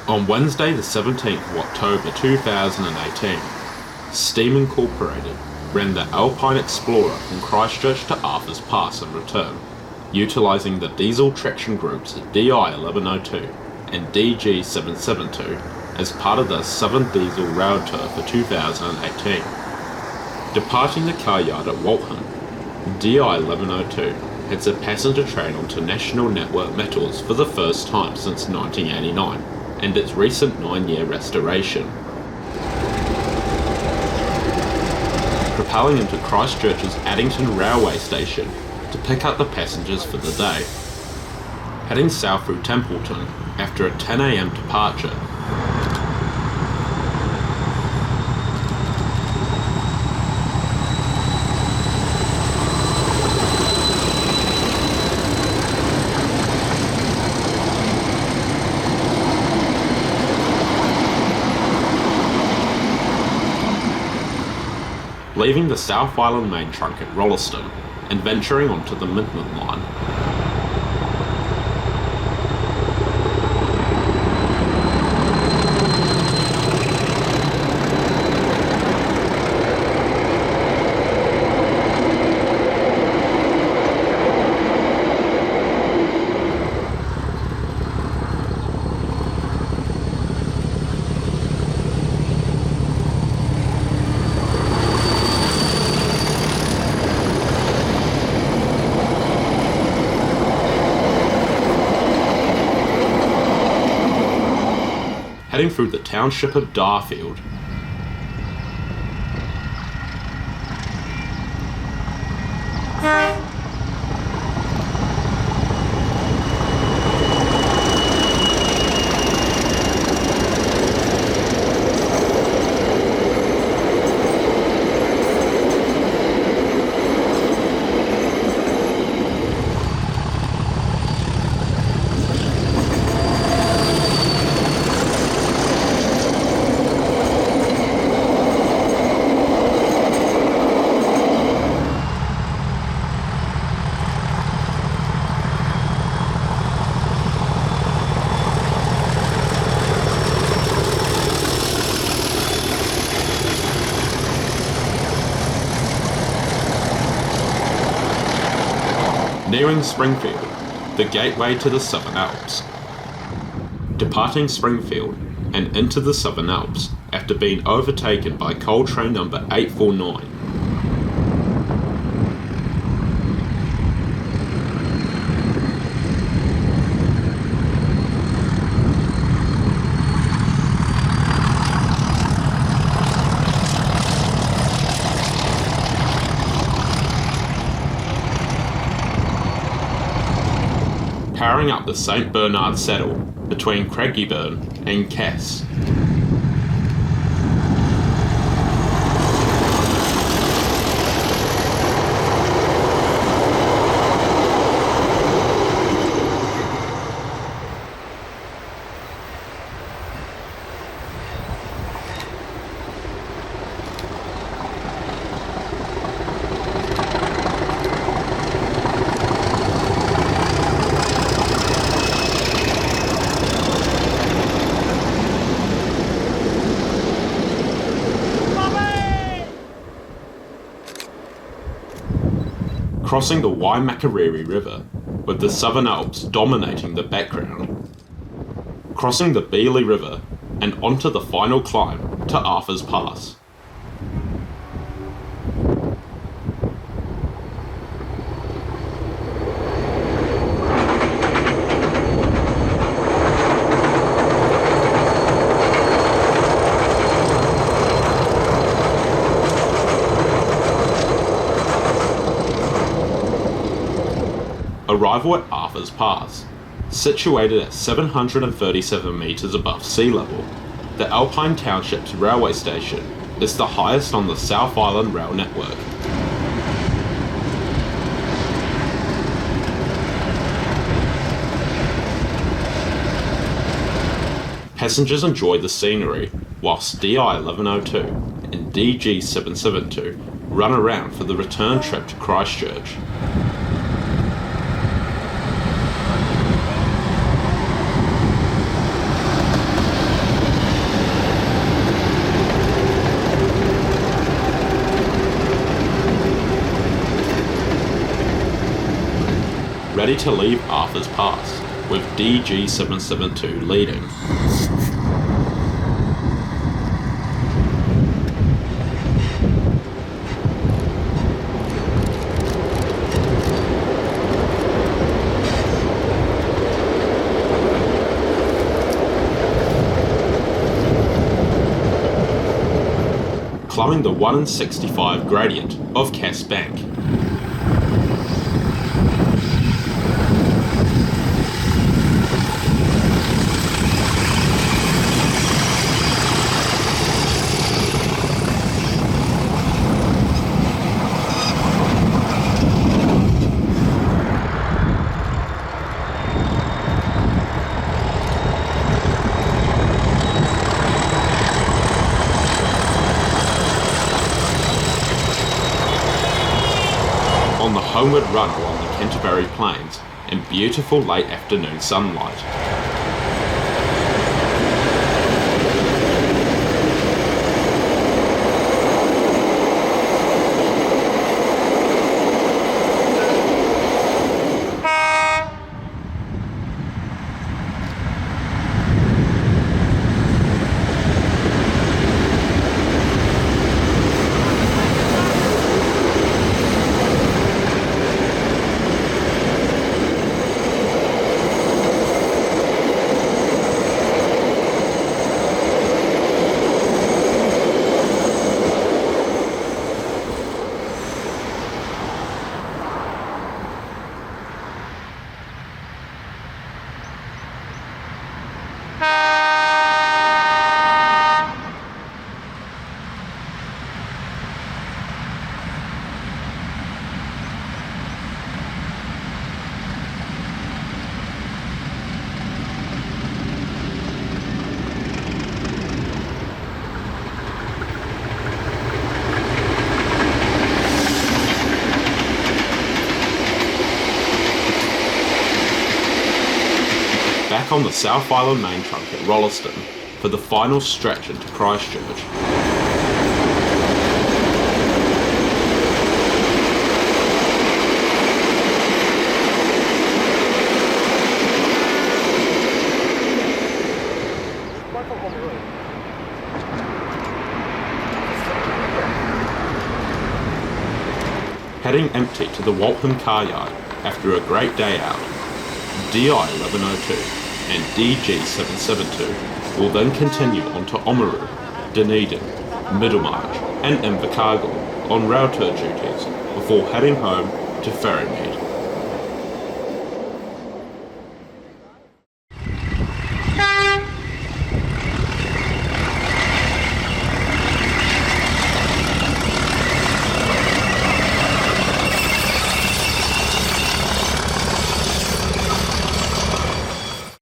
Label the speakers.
Speaker 1: On Wednesday the 17th of October 2018, Steam Incorporated ran the Alpine Explorer from Christchurch to Arthur's Pass and return, utilising the diesel traction groups DI1102 and DG772 as part of the Southern Diesel Rail Tour for 2018. Departing the car yard at Waltham, DI1102 heads a passenger train onto National Network Metals for the first time since 1989 and its recent 9-year restoration. Propelling into Christchurch's Addington Railway Station to pick up the passengers for the day. Heading south through Templeton after a 10 AM departure. Leaving the South Island main trunk at Rolleston and venturing onto the Midland Line. Heading through the township of Darfield. Nearing Springfield, the gateway to the Southern Alps. Departing Springfield and into the Southern Alps after being overtaken by coal train number 849. Powering up the St Bernard Saddle between Craigieburn and Cass. Crossing the Waimakariri River, with the Southern Alps dominating the background. Crossing the Beeley River and onto the final climb to Arthur's Pass. Arrival at Arthur's Pass. Situated at 737 metres above sea level, the Alpine Township's railway station is the highest on the South Island rail network. Passengers enjoy the scenery, whilst DI-1102 and DG-772 run around for the return trip to Christchurch. Ready to leave Arthur's Pass, with DG-772 leading. Climbing the 1 in 65 gradient of Cass Bank. On the homeward run along the Canterbury Plains in beautiful late afternoon sunlight. Back on the South Island main trunk at Rolleston for the final stretch into Christchurch. Heading empty to the Waltham car yard after a great day out. DI-1102 and DG-772 will then continue on to Oamaru, Dunedin, Middlemarch and Invercargill on rail tour duties before heading home to Ferrymead.